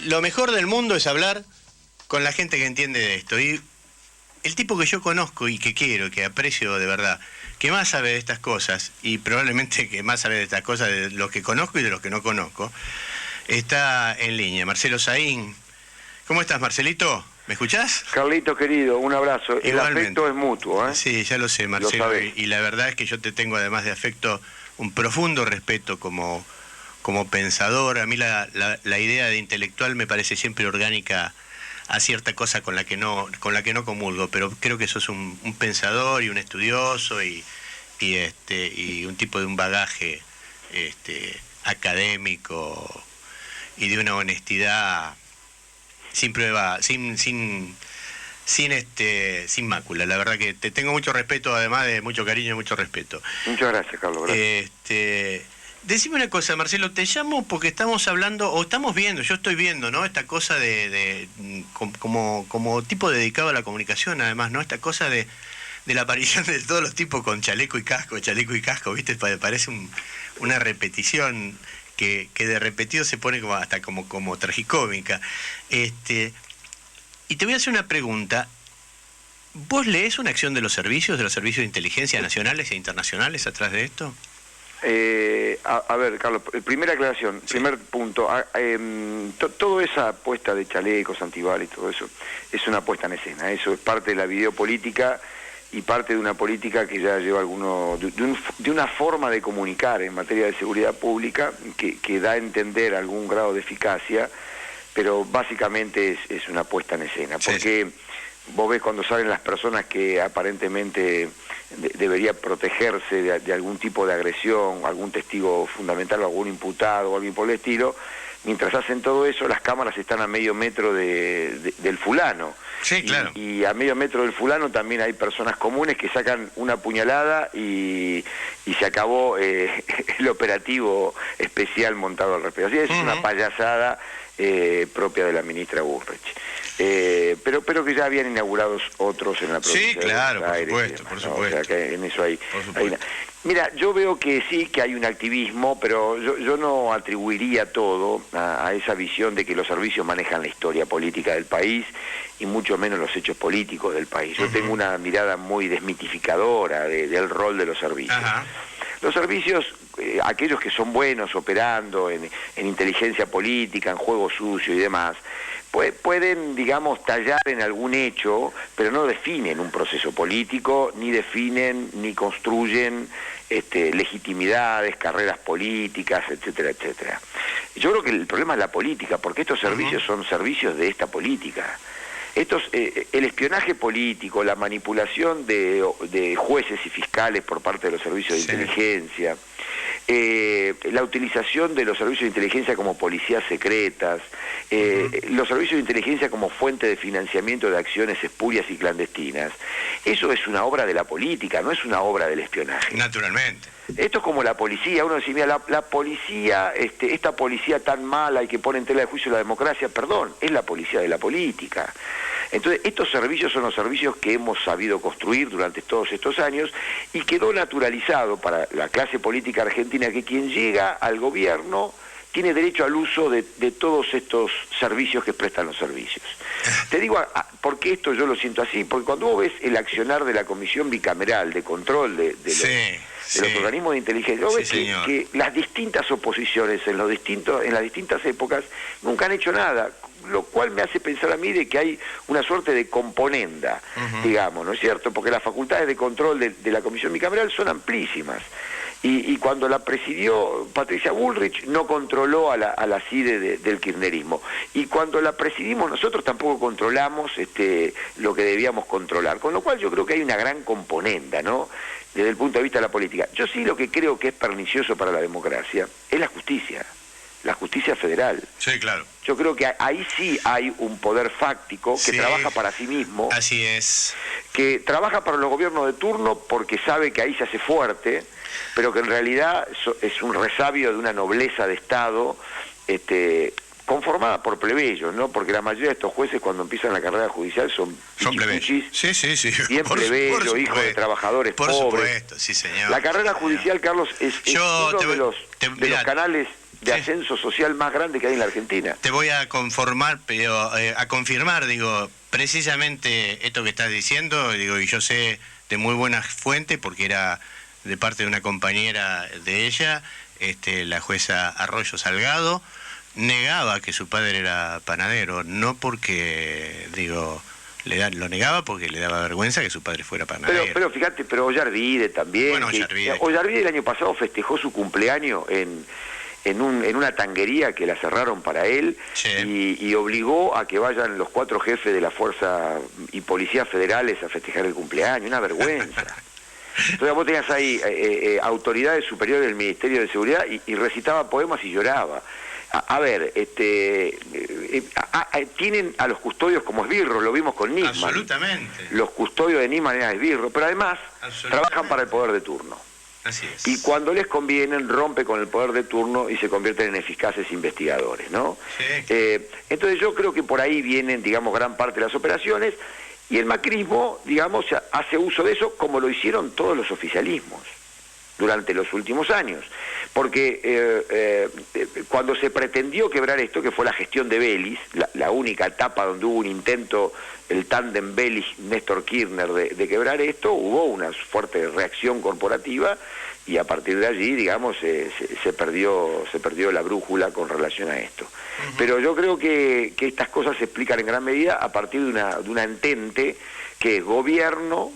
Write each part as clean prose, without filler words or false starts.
lo mejor del mundo es hablar con la gente que entiende de esto. Y el tipo que yo conozco y que quiero, que aprecio de verdad, que más sabe de estas cosas, y probablemente que más sabe de estas cosas de los que conozco y de los que no conozco, está en línea. Marcelo Saín. ¿Cómo estás, Marcelito? ¿Me escuchás? Carlito, querido, un abrazo. Igualmente. El afecto es mutuo, ¿eh? Sí, ya lo sé, Marcelo. Y la verdad es que yo te tengo, además de afecto, un profundo respeto como pensador. A mí la idea de intelectual me parece siempre orgánica a cierta cosa con la que no comulgo, pero creo que sos un pensador y un estudioso y un tipo de un bagaje académico y de una honestidad sin prueba, sin mácula. La verdad que te tengo mucho respeto, además de mucho cariño y mucho respeto. Muchas gracias, Carlos. Gracias. Decime una cosa, Marcelo, te llamo porque estamos hablando, o estamos viendo, yo estoy viendo, ¿no? Esta cosa como tipo dedicado a la comunicación, además, ¿no? Esta cosa de la aparición de todos los tipos con chaleco y casco, ¿viste? Parece una repetición que de repetido se pone hasta como tragicómica. Y te voy a hacer una pregunta. ¿Vos lees una acción de los servicios de inteligencia nacionales e internacionales atrás de esto? A ver, Carlos, primera aclaración, sí. Primer punto. Toda esa apuesta de chalecos, antibalas y todo eso, es una puesta en escena. Eso es parte de la videopolítica y parte de una política que ya lleva de una forma de comunicar en materia de seguridad pública que da a entender algún grado de eficacia, pero básicamente es una puesta en escena. Porque sí. Vos ves cuando salen las personas que aparentemente debería protegerse de algún tipo de agresión, algún testigo fundamental o algún imputado o alguien por el estilo, mientras hacen todo eso las cámaras están a medio metro del fulano. Sí, claro. Y a medio metro del fulano también hay personas comunes que sacan una puñalada y se acabó el operativo especial montado al respecto. Así es una payasada propia de la ministra Bullrich. Pero que ya habían inaugurado otros en la provincia. Sí, claro, de Buenos Aires, por supuesto. O sea, que en eso hay mira, yo veo que sí, que hay un activismo, pero yo no atribuiría todo a esa visión de que los servicios manejan la historia política del país y mucho menos los hechos políticos del país. Yo tengo una mirada muy desmitificadora del rol de los servicios. Ajá. Los servicios, aquellos que son buenos operando en inteligencia política, en juego sucio y demás, pueden, digamos, tallar en algún hecho, pero no definen un proceso político, ni definen, ni construyen legitimidades, carreras políticas, etcétera, etcétera. Yo creo que el problema es la política, porque estos servicios son servicios de esta política. El espionaje político, la manipulación de jueces y fiscales por parte de los servicios de inteligencia, la utilización de los servicios de inteligencia como policías secretas, los servicios de inteligencia como fuente de financiamiento de acciones espurias y clandestinas, eso es una obra de la política, no es una obra del espionaje. Naturalmente. Esto es como la policía, uno dice, mira, la policía, esta policía tan mala y que pone en tela de juicio la democracia, perdón, es la policía de la política. Entonces, estos servicios son los servicios que hemos sabido construir durante todos estos años y quedó naturalizado para la clase política argentina que quien llega al gobierno tiene derecho al uso de todos estos servicios que prestan los servicios. Te digo, ¿por qué esto yo lo siento así? Porque cuando vos ves el accionar de la Comisión Bicameral de Control de los organismos de inteligencia, vos ves que las distintas oposiciones en las distintas épocas nunca han hecho nada, lo cual me hace pensar a mí de que hay una suerte de componenda, digamos, ¿no es cierto? Porque las facultades de control de la Comisión Bicameral son amplísimas. Y cuando la presidió Patricia Bullrich no controló a la CIDE del kirchnerismo. Y cuando la presidimos nosotros tampoco controlamos lo que debíamos controlar. Con lo cual yo creo que hay una gran componenda, ¿no? Desde el punto de vista de la política. Yo sí lo que creo que es pernicioso para la democracia es la justicia federal. Sí, claro. Yo creo que ahí sí hay un poder fáctico que trabaja para sí mismo. Así es. Que trabaja para los gobiernos de turno porque sabe que ahí se hace fuerte, pero que en realidad es un resabio de una nobleza de Estado conformada por plebeyos, ¿no? Porque la mayoría de estos jueces cuando empiezan la carrera judicial son plebeyos. Sí. Bien plebeyos, hijos de trabajadores pobres. Por supuesto, sí, señor. La carrera judicial, Carlos, es uno de los canales de ascenso social más grande que hay en la Argentina. Te voy a confirmar, digo, precisamente esto que estás diciendo, digo, y yo sé de muy buena fuente porque era de parte de una compañera de ella, la jueza Arroyo Salgado, negaba que su padre era panadero, no porque, digo, lo negaba porque le daba vergüenza que su padre fuera panadero. Pero fíjate, pero Ollarvide también. Bueno, Ollarvide el año pasado festejó su cumpleaños en una tanguería que la cerraron para él, sí, y obligó a que vayan los 4 jefes de la fuerza y policías federales a festejar el cumpleaños, una vergüenza. Entonces vos tenías ahí autoridades superiores del Ministerio de Seguridad y recitaba poemas y lloraba. A ver, tienen a los custodios como esbirros, lo vimos con Nisman. Absolutamente. Los custodios de Nisman eran esbirros, pero además trabajan para el poder de turno. Así es. Y cuando les conviene, rompe con el poder de turno y se convierten en eficaces investigadores, ¿no? Sí. Entonces yo creo que por ahí vienen, digamos, gran parte de las operaciones, y el macrismo, digamos, hace uso de eso como lo hicieron todos los oficialismos durante los últimos años. Porque cuando se pretendió quebrar esto, que fue la gestión de Belis, la única etapa donde hubo un intento, el tándem Belis-Néstor Kirchner de quebrar esto, hubo una fuerte reacción corporativa y a partir de allí, digamos, se perdió la brújula con relación a esto. Uh-huh. Pero yo creo que estas cosas se explican en gran medida a partir de una entente que es gobierno,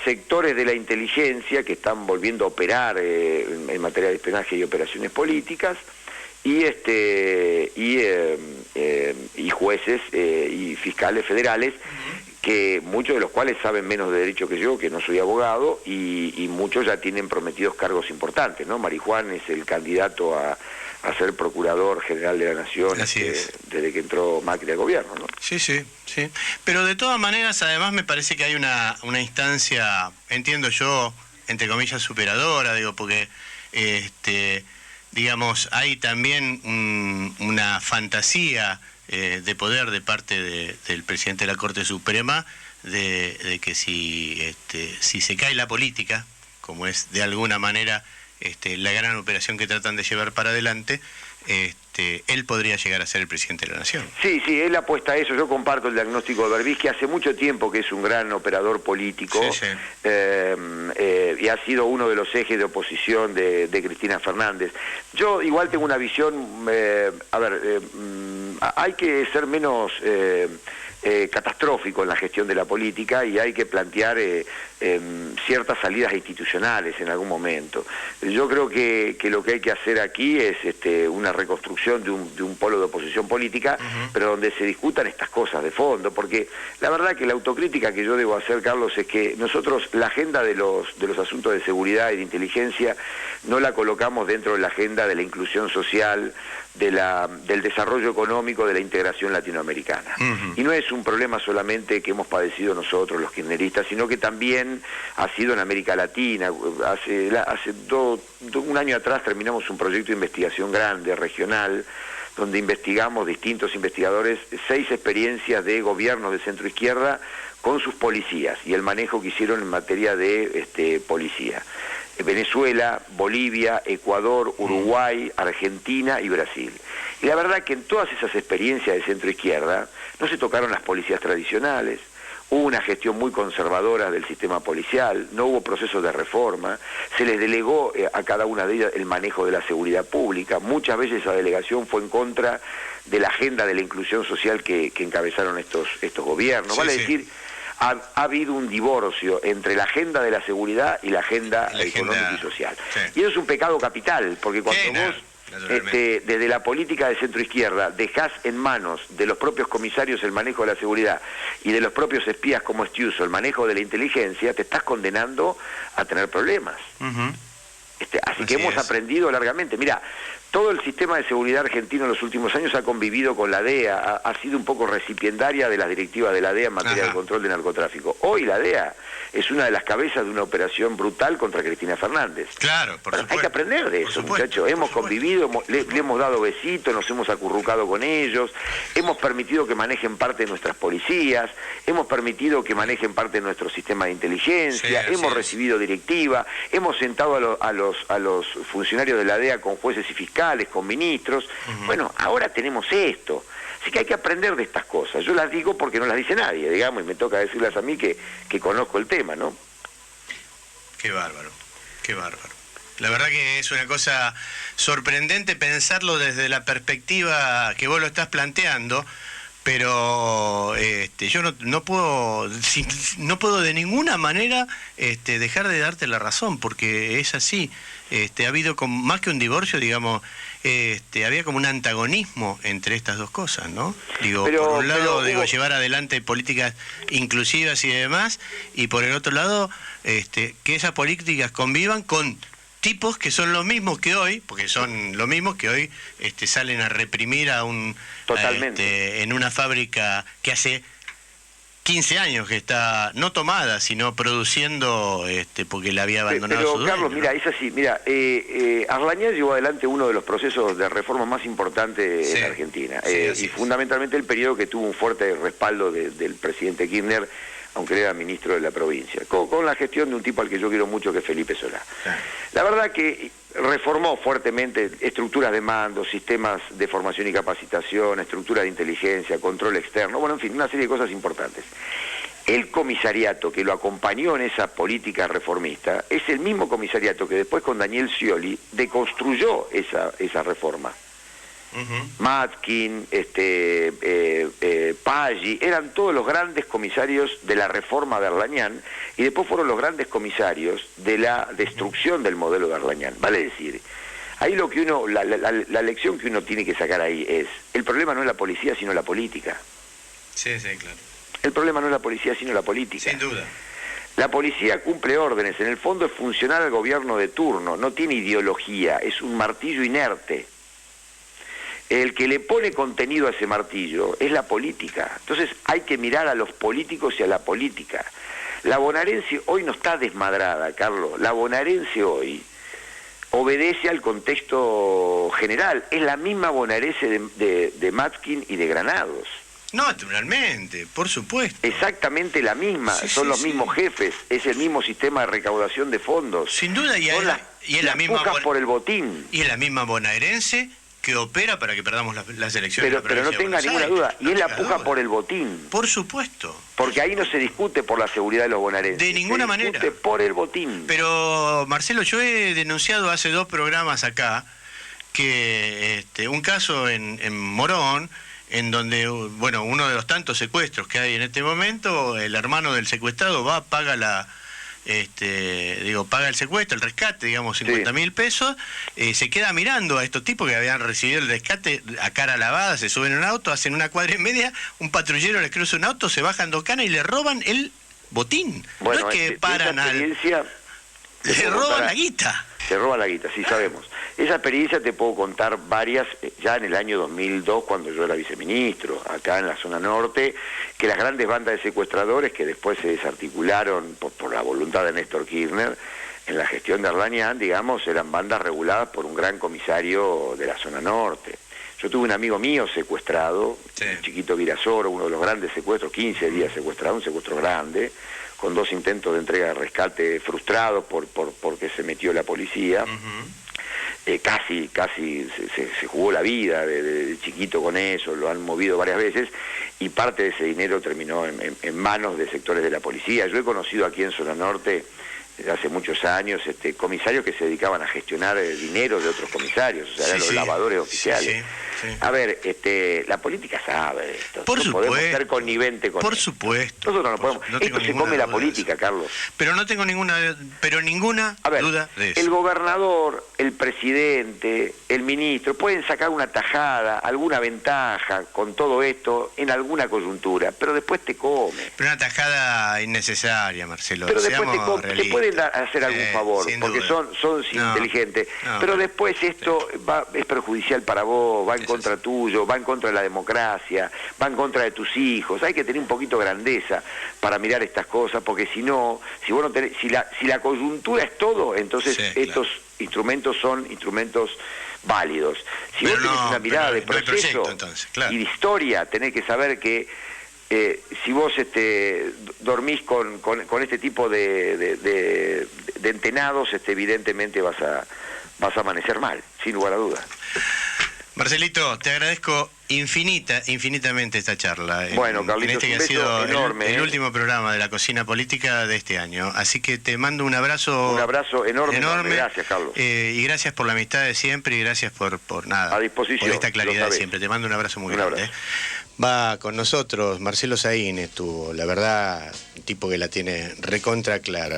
sectores de la inteligencia que están volviendo a operar en materia de espionaje y operaciones políticas, y jueces y fiscales federales, que muchos de los cuales saben menos de derecho que yo, que no soy abogado, y muchos ya tienen prometidos cargos importantes, ¿no? Marijuán es el candidato a ser procurador general de la Nación desde que entró Macri al gobierno, ¿no? Sí. Pero de todas maneras, además me parece que hay una instancia, entiendo yo, entre comillas, superadora, digo, porque digamos, hay también una fantasía de poder de parte del presidente de la Corte Suprema de que si se cae la política, como es de alguna manera la gran operación que tratan de llevar para adelante, él podría llegar a ser el presidente de la Nación. Sí, él apuesta a eso. Yo comparto el diagnóstico de Berbisky, hace mucho tiempo que es un gran operador político, y ha sido uno de los ejes de oposición de Cristina Fernández. Yo igual tengo una visión, hay que ser menos catastrófico en la gestión de la política y hay que plantear ciertas salidas institucionales en algún momento. Yo creo que lo que hay que hacer aquí es una reconstrucción de un polo de oposición política, pero donde se discutan estas cosas de fondo, porque la verdad que la autocrítica que yo debo hacer, Carlos, es que nosotros la agenda de los asuntos de seguridad y de inteligencia no la colocamos dentro de la agenda de la inclusión social, del desarrollo económico, de la integración latinoamericana. Y no es un problema solamente que hemos padecido nosotros los kirchneristas, sino que también ha sido en América Latina. Hace un año atrás terminamos un proyecto de investigación grande, regional, donde investigamos, distintos investigadores, 6 experiencias de gobiernos de centro izquierda con sus policías y el manejo que hicieron en materia de policía. Venezuela, Bolivia, Ecuador, Uruguay, Argentina y Brasil. Y la verdad que en todas esas experiencias de centro izquierda no se tocaron las policías tradicionales, hubo una gestión muy conservadora del sistema policial, no hubo procesos de reforma, se les delegó a cada una de ellas el manejo de la seguridad pública, muchas veces esa delegación fue en contra de la agenda de la inclusión social que encabezaron estos gobiernos, vale decir, ha habido un divorcio entre la agenda de la seguridad y la agenda económica y social. Y eso es un pecado capital, porque cuando vos desde la política de centro izquierda dejás en manos de los propios comisarios el manejo de la seguridad y de los propios espías como Estiuso el manejo de la inteligencia, te estás condenando a tener problemas. Así que hemos aprendido largamente. Mira, todo el sistema de seguridad argentino en los últimos años ha convivido con la DEA, ha sido un poco recipiendaria de las directivas de la DEA en materia de control de narcotráfico. Hoy la DEA es una de las cabezas de una operación brutal contra Cristina Fernández. Claro, por supuesto. Hay que aprender de eso, muchachos. Hemos convivido, le hemos dado besitos, nos hemos acurrucado con ellos, hemos permitido que manejen parte de nuestras policías, hemos permitido que manejen parte de nuestro sistema de inteligencia, hemos recibido directiva, hemos sentado a los funcionarios de la DEA con jueces y fiscales, con ministros. Bueno, ahora tenemos esto. Así que hay que aprender de estas cosas. Yo las digo porque no las dice nadie, digamos, y me toca decirlas a mí que conozco el tema, ¿no? Qué bárbaro, qué bárbaro. La verdad que es una cosa sorprendente pensarlo desde la perspectiva que vos lo estás planteando, pero yo no puedo de ninguna manera dejar de darte la razón, porque es así. Ha habido más que un divorcio, digamos, había como un antagonismo entre estas dos cosas, ¿no? Digo, por un lado, llevar adelante políticas inclusivas y demás, y por el otro lado, que esas políticas convivan con tipos que son los mismos que hoy, porque son los mismos que hoy salen a reprimir a en una fábrica que hace 15 años que está no tomada, sino produciendo porque la había abandonado pero su dueño, Carlos, mira, es así, mira, Arlañán llevó adelante uno de los procesos de reforma más importantes en Argentina, y fundamentalmente el periodo que tuvo un fuerte respaldo del presidente Kirchner, aunque él era ministro de la provincia, con la gestión de un tipo al que yo quiero mucho, que es Felipe Solá. La verdad que reformó fuertemente estructuras de mando, sistemas de formación y capacitación, estructuras de inteligencia, control externo, bueno, en fin, una serie de cosas importantes. El comisariato que lo acompañó en esa política reformista es el mismo comisariato que después con Daniel Scioli deconstruyó esa reforma. Matkin, Paggi, eran todos los grandes comisarios de la reforma de Arlañán, y después fueron los grandes comisarios de la destrucción del modelo de Arlañán. Vale decir, ahí lo que la lección que uno tiene que sacar ahí es, el problema no es la policía, sino la política. Sí, claro. El problema no es la policía, sino la política. Sin duda. La policía cumple órdenes, en el fondo es funcionar al gobierno de turno, no tiene ideología, es un martillo inerte. El que le pone contenido a ese martillo es la política. Entonces hay que mirar a los políticos y a la política. La bonaerense hoy no está desmadrada, Carlos. La bonaerense hoy obedece al contexto general. Es la misma bonaerense de Matkin y de Granados. No, naturalmente, por supuesto. Exactamente la misma, son los mismos jefes, es el mismo sistema de recaudación de fondos. Sin duda, y es la misma por el botín. Y es la misma bonaerense que opera para que perdamos las elecciones. Pero no tenga ninguna duda, y es la puja por el botín. Por supuesto. Porque ahí no se discute por la seguridad de los bonaerenses. De ninguna manera. Se discute por el botín. Pero, Marcelo, yo he denunciado hace 2 programas acá que un caso en Morón, en donde, bueno, uno de los tantos secuestros que hay en este momento, el hermano del secuestrado paga paga el secuestro, el rescate, digamos, 50.000 pesos, se queda mirando a estos tipos que habían recibido el rescate a cara lavada, se suben en un auto, hacen una cuadra y media, un patrullero les cruza un auto, se bajan 2 canas y le roban el botín. Bueno, no es que paran le roban la guita. Se roban la guita, sí, sabemos. Esa experiencia te puedo contar varias, ya en el año 2002, cuando yo era viceministro, acá en la zona norte, que las grandes bandas de secuestradores que después se desarticularon por la voluntad de Néstor Kirchner, en la gestión de Arlañán, digamos, eran bandas reguladas por un gran comisario de la zona norte. Yo tuve un amigo mío secuestrado, Chiquito Virasoro, uno de los grandes secuestros, 15 días secuestrado, un secuestro grande, con 2 intentos de entrega de rescate frustrados porque se metió la policía. Casi se jugó la vida de Chiquito con eso, lo han movido varias veces, y parte de ese dinero terminó en manos de sectores de la policía. Yo he conocido aquí en Zona Norte, desde hace muchos años, comisarios que se dedicaban a gestionar el dinero de otros comisarios, o sea, eran los lavadores oficiales. Sí. A ver, la política sabe esto. Por no supuesto. podemos ser connivente con Por esto. supuesto. Nosotros no podemos. No tengo Esto se ninguna come la duda de política, eso. Carlos. Pero no tengo ninguna A ver, duda de eso. el gobernador, el presidente, el ministro pueden sacar una tajada, alguna ventaja con todo esto en alguna coyuntura, pero después te come. Pero una tajada innecesaria, Marcelo. Pero después Seamos te realistas. pueden hacer algún favor, sin porque duda. son No, inteligentes. no, pero después esto es perjudicial para vos, va en contra tuyo, va en contra de la democracia, va en contra de tus hijos. Hay que tener un poquito de grandeza para mirar estas cosas, porque si no, si vos no tenés, si la coyuntura es todo, entonces Sí, estos instrumentos son instrumentos válidos. Si Pero vos tenés no, una mirada pero de no hay proceso proyecto, entonces, claro. y de historia, tenés que saber que si vos dormís con este tipo de entenados, evidentemente vas a amanecer mal, sin lugar a dudas. Marcelito, te agradezco infinitamente esta charla. Bueno, Carlitos, en este que un ha sido beso enorme, el último programa de la cocina política de este año. Así que te mando un abrazo. Un abrazo enorme. Gracias, Carlos. Y gracias por la amistad de siempre y gracias por nada. A disposición. Por esta claridad de siempre. Te mando un abrazo muy grande. Va con nosotros Marcelo Saín, estuvo, la verdad, un tipo que la tiene recontra clara.